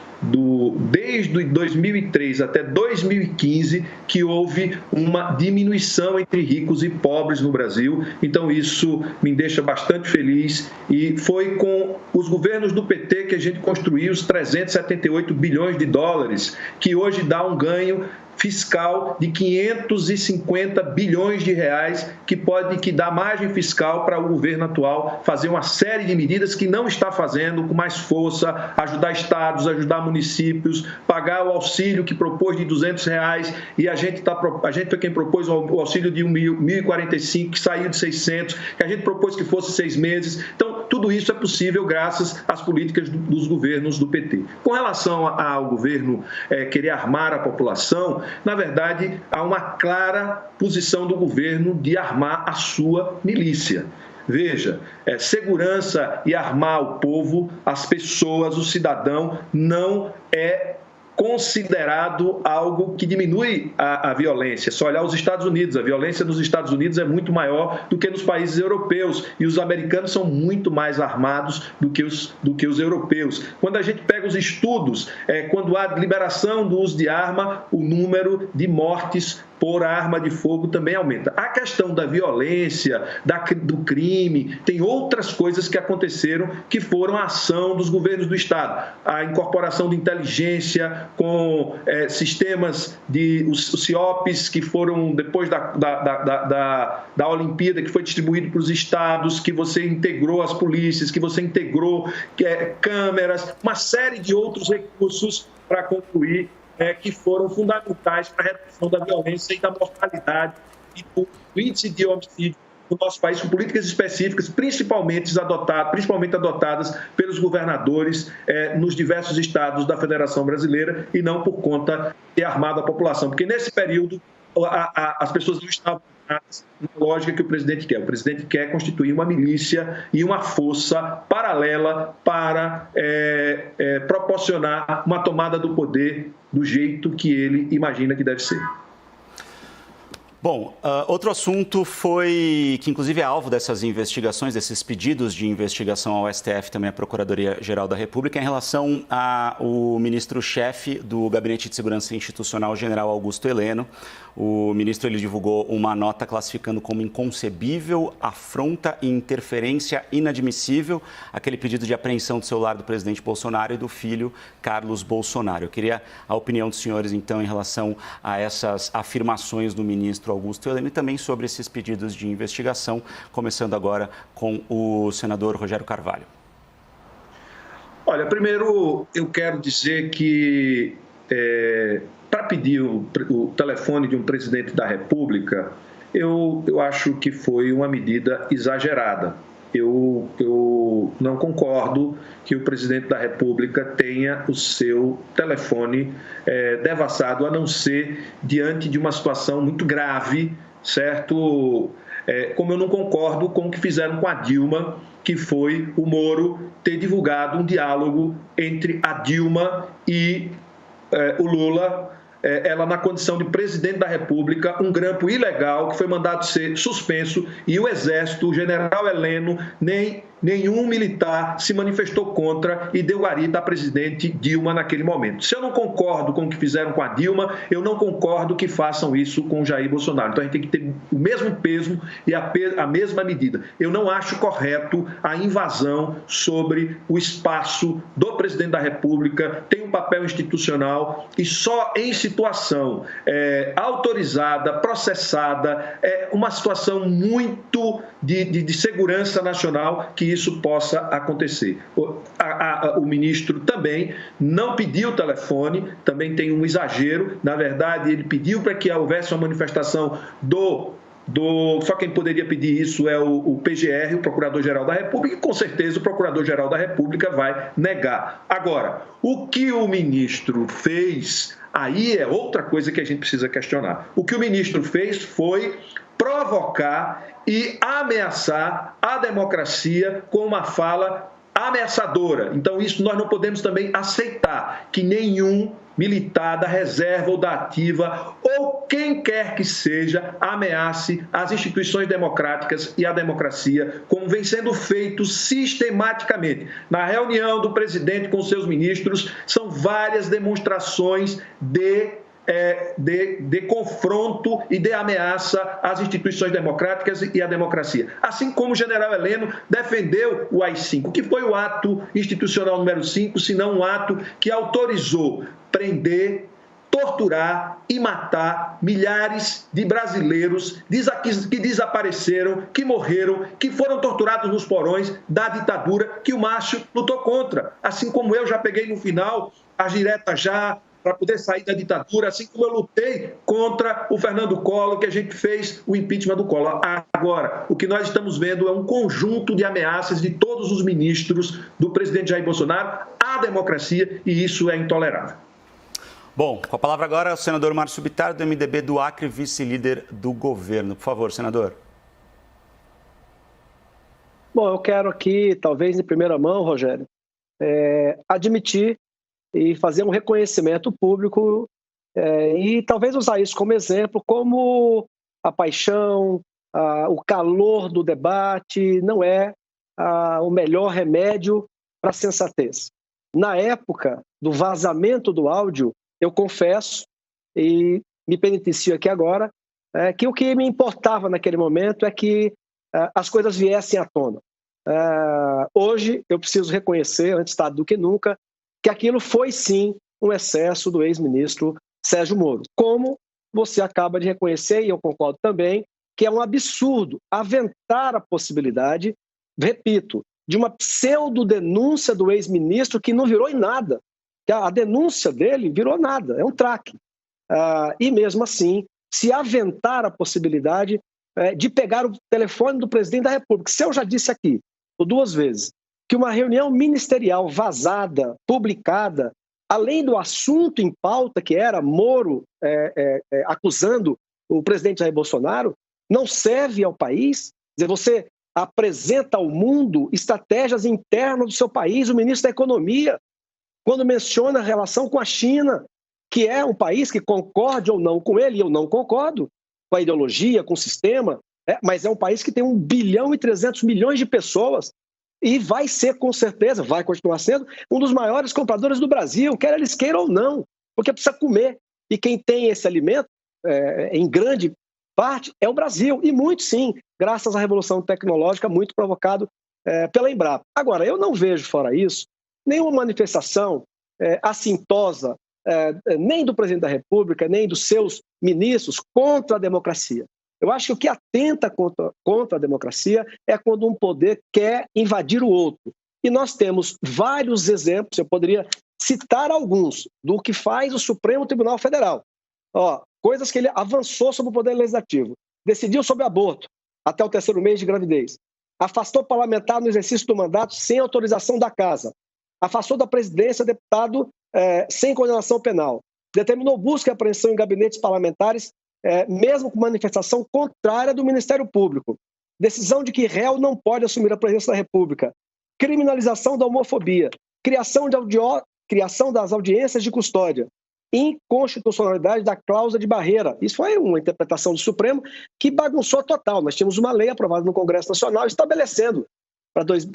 desde 2003 até 2015 que houve uma diminuição entre ricos e pobres no Brasil. Então isso me deixa bastante feliz, e foi com os governos do PT que a gente construiu os 378 bilhões de dólares, que hoje dá um ganho fiscal de 550 bilhões de reais, que dá margem fiscal para o governo atual fazer uma série de medidas que não está fazendo com mais força, ajudar estados, ajudar municípios, pagar o auxílio que propôs de R$200, e a gente foi quem propôs o auxílio de 1.045, que saiu de 600, que a gente propôs que fosse 6 meses. Então, tudo isso é possível graças às políticas dos governos do PT. Com relação ao governo querer armar a população, na verdade, há uma clara posição do governo de armar a sua milícia. Veja, segurança e armar o povo, as pessoas, o cidadão, não é considerado algo que diminui a violência. Se olhar os Estados Unidos, a violência nos Estados Unidos é muito maior do que nos países europeus e os americanos são muito mais armados do que os europeus. Quando a gente pega os estudos, quando há liberação do uso de arma, o número de mortes por arma de fogo também aumenta. A questão da violência, do crime, tem outras coisas que aconteceram que foram a ação dos governos do Estado. A incorporação de inteligência com sistemas os CIOPs, que foram depois da Olimpíada, que foi distribuído para os estados, que você integrou as polícias, que você integrou câmeras, uma série de outros recursos para concluir que foram fundamentais para a redução da violência e da mortalidade e do índice de homicídio no nosso país, com políticas específicas, principalmente adotadas pelos governadores nos diversos estados da Federação Brasileira e não por conta de ter armado a população. Porque nesse período as pessoas não estavam armadas na lógica que o presidente quer. O presidente quer constituir uma milícia e uma força paralela para proporcionar uma tomada do poder do jeito que ele imagina que deve ser. Bom, outro assunto foi que, inclusive, é alvo dessas investigações, desses pedidos de investigação ao STF, também à Procuradoria-Geral da República, em relação ao ministro-chefe do Gabinete de Segurança Institucional, general Augusto Heleno. O ministro divulgou uma nota classificando como inconcebível, afronta e interferência inadmissível aquele pedido de apreensão do celular do presidente Bolsonaro e do filho Carlos Bolsonaro. Eu queria a opinião dos senhores, então, em relação a essas afirmações do ministro Augusto Heleno e também sobre esses pedidos de investigação, começando agora com o senador Rogério Carvalho. Olha, primeiro eu quero dizer que para pedir o telefone de um presidente da República, eu acho que foi uma medida exagerada. Eu não concordo que o presidente da República tenha o seu telefone devassado, a não ser diante de uma situação muito grave, certo? Como eu não concordo com o que fizeram com a Dilma, que foi o Moro ter divulgado um diálogo entre a Dilma e o Lula, ela na condição de presidente da República, um grampo ilegal que foi mandado ser suspenso e o Exército, o general Heleno, nenhum militar se manifestou contra e deu guarida à presidente Dilma naquele momento. Se eu não concordo com o que fizeram com a Dilma, eu não concordo que façam isso com o Jair Bolsonaro. Então a gente tem que ter o mesmo peso e a mesma medida. Eu não acho correto a invasão sobre o espaço do presidente da República, tem um papel institucional e só em situação autorizada, processada, uma situação muito de segurança nacional que isso possa acontecer. O ministro também não pediu o telefone, também tem um exagero. Na verdade, ele pediu para que houvesse uma manifestação só quem poderia pedir isso é o PGR, o Procurador-Geral da República, e com certeza o Procurador-Geral da República vai negar. Agora, o que o ministro fez, aí é outra coisa que a gente precisa questionar. O que o ministro fez foi provocar e ameaçar a democracia com uma fala ameaçadora. Então, isso nós não podemos também aceitar, que nenhum militar da reserva ou da ativa, ou quem quer que seja, ameace as instituições democráticas e a democracia, como vem sendo feito sistematicamente. Na reunião do presidente com seus ministros, são várias demonstrações de confronto e de ameaça às instituições democráticas e à democracia. Assim como o general Heleno defendeu o AI-5, que foi o ato institucional número 5, se não um ato que autorizou prender, torturar e matar milhares de brasileiros que desapareceram, que morreram, que foram torturados nos porões da ditadura que o Márcio lutou contra. Assim como eu já peguei no final as diretas já para poder sair da ditadura, assim como eu lutei contra o Fernando Collor, que a gente fez o impeachment do Collor. Agora, o que nós estamos vendo é um conjunto de ameaças de todos os ministros do presidente Jair Bolsonaro à democracia, e isso é intolerável. Bom, com a palavra agora o senador Márcio Bittar, do MDB do Acre, vice-líder do governo. Por favor, senador. Bom, eu quero aqui, talvez em primeira mão, Rogério, admitir e fazer um reconhecimento público e talvez usar isso como exemplo, como a paixão, o calor do debate não é o melhor remédio para a sensatez. Na época do vazamento do áudio, eu confesso, e me penitencio aqui agora, que o que me importava naquele momento é que as coisas viessem à tona. Hoje, eu preciso reconhecer, antes tarde do que nunca, que aquilo foi sim um excesso do ex-ministro Sérgio Moro. Como você acaba de reconhecer, e eu concordo também, que é um absurdo aventar a possibilidade, repito, de uma pseudo-denúncia do ex-ministro que não virou em nada. A denúncia dele virou nada, é um traque. E mesmo assim, se aventar a possibilidade de pegar o telefone do presidente da República. Se eu já disse aqui, por 2 vezes, que uma reunião ministerial vazada, publicada, além do assunto em pauta, que era Moro acusando o presidente Jair Bolsonaro, não serve ao país. Quer dizer, você apresenta ao mundo estratégias internas do seu país, o ministro da Economia, quando menciona a relação com a China, que é um país que concorde ou não com ele, e eu não concordo com a ideologia, com o sistema, mas é um país que tem 1 bilhão e 300 milhões de pessoas e vai ser, com certeza, vai continuar sendo um dos maiores compradores do Brasil, quer eles queiram ou não, porque precisa comer. E quem tem esse alimento, em grande parte, é o Brasil. E muito, sim, graças à revolução tecnológica, muito provocado pela Embrapa. Agora, eu não vejo, fora isso, nenhuma manifestação assintosa, nem do presidente da República, nem dos seus ministros, contra a democracia. Eu acho que o que atenta contra a democracia é quando um poder quer invadir o outro. E nós temos vários exemplos, eu poderia citar alguns, do que faz o Supremo Tribunal Federal. Coisas que ele avançou sobre o poder legislativo. Decidiu sobre aborto até o 3º mês de gravidez. Afastou parlamentar no exercício do mandato sem autorização da casa. Afastou da presidência deputado sem condenação penal. Determinou busca e apreensão em gabinetes parlamentares, mesmo com manifestação contrária do Ministério Público. Decisão de que réu não pode assumir a presidência da República. Criminalização da homofobia. Criação das audiências de custódia. Inconstitucionalidade da cláusula de barreira. Isso foi uma interpretação do Supremo que bagunçou total. Nós tínhamos uma lei aprovada no Congresso Nacional estabelecendo,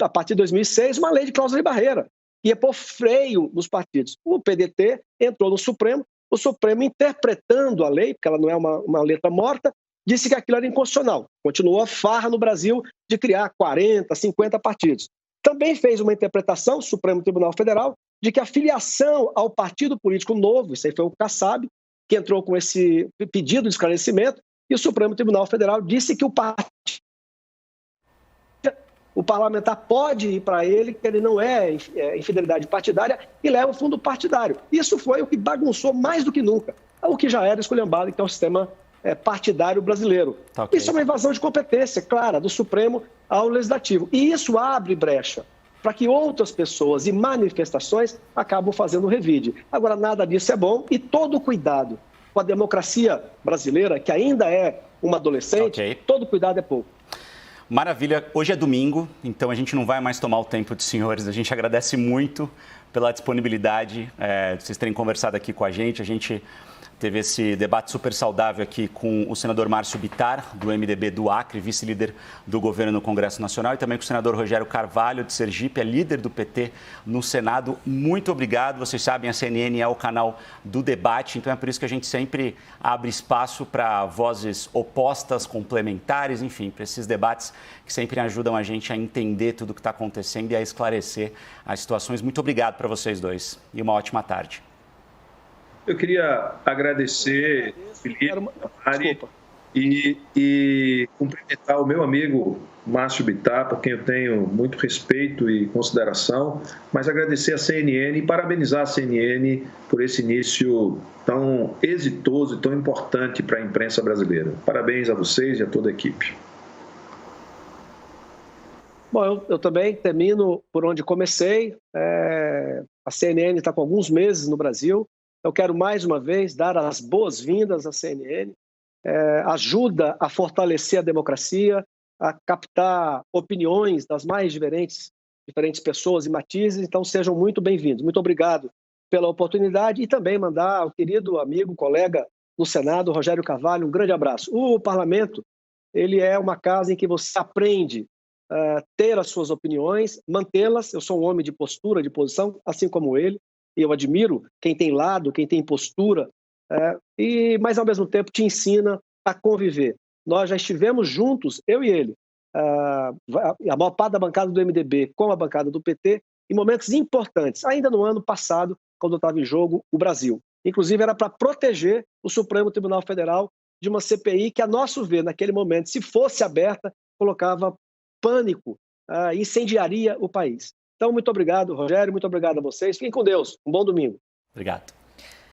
a partir de 2006, uma lei de cláusula de barreira. Ia pôr freio nos partidos. O PDT entrou no Supremo, o Supremo, interpretando a lei, porque ela não é uma letra morta, disse que aquilo era inconstitucional. Continuou a farra no Brasil de criar 40, 50 partidos. Também fez uma interpretação, o Supremo Tribunal Federal, de que a filiação ao partido político novo, isso aí foi o Kassab, que entrou com esse pedido de esclarecimento, e o Supremo Tribunal Federal disse que o parlamentar pode ir para ele, que ele não é infidelidade partidária, e leva o fundo partidário. Isso foi o que bagunçou mais do que nunca o que já era esculhambado, que é o sistema partidário brasileiro. Okay. Isso é uma invasão de competência, clara, do Supremo ao Legislativo. E isso abre brecha para que outras pessoas e manifestações acabam fazendo revide. Agora, nada disso é bom e todo cuidado com a democracia brasileira, que ainda é uma adolescente, todo cuidado é pouco. Maravilha. Hoje é domingo, então a gente não vai mais tomar o tempo dos senhores. A gente agradece muito pela disponibilidade de vocês terem conversado aqui com a gente. A gente teve esse debate super saudável aqui com o senador Márcio Bittar, do MDB do Acre, vice-líder do governo no Congresso Nacional, e também com o senador Rogério Carvalho, de Sergipe, é líder do PT no Senado. Muito obrigado. Vocês sabem, a CNN é o canal do debate, então é por isso que a gente sempre abre espaço para vozes opostas, complementares, enfim, para esses debates que sempre ajudam a gente a entender tudo o que está acontecendo e a esclarecer as situações. Muito obrigado para vocês dois e uma ótima tarde. Eu queria agradecer, Felipe, Mari, e cumprimentar o meu amigo Márcio Bittar, por quem eu tenho muito respeito e consideração, mas agradecer a CNN e parabenizar a CNN por esse início tão exitoso e tão importante para a imprensa brasileira. Parabéns a vocês e a toda a equipe. Bom, eu também termino por onde comecei. A CNN está com alguns meses no Brasil. Eu quero, mais uma vez, dar as boas-vindas à CNN. Ajuda a fortalecer a democracia, a captar opiniões das mais diferentes pessoas e matizes. Então, sejam muito bem-vindos. Muito obrigado pela oportunidade e também mandar ao querido amigo, colega no Senado, Rogério Carvalho, um grande abraço. O parlamento, ele é uma casa em que você aprende a ter as suas opiniões, mantê-las. Eu sou um homem de postura, de posição, assim como ele, e eu admiro quem tem lado, quem tem postura, mas ao mesmo tempo te ensina a conviver. Nós já estivemos juntos, eu e ele, a maior parte da bancada do MDB com a bancada do PT, em momentos importantes, ainda no ano passado, quando estava em jogo o Brasil. Inclusive, era para proteger o Supremo Tribunal Federal de uma CPI que, a nosso ver, naquele momento, se fosse aberta, colocava pânico, incendiaria o país. Então, muito obrigado, Rogério, muito obrigado a vocês. Fiquem com Deus. Um bom domingo. Obrigado.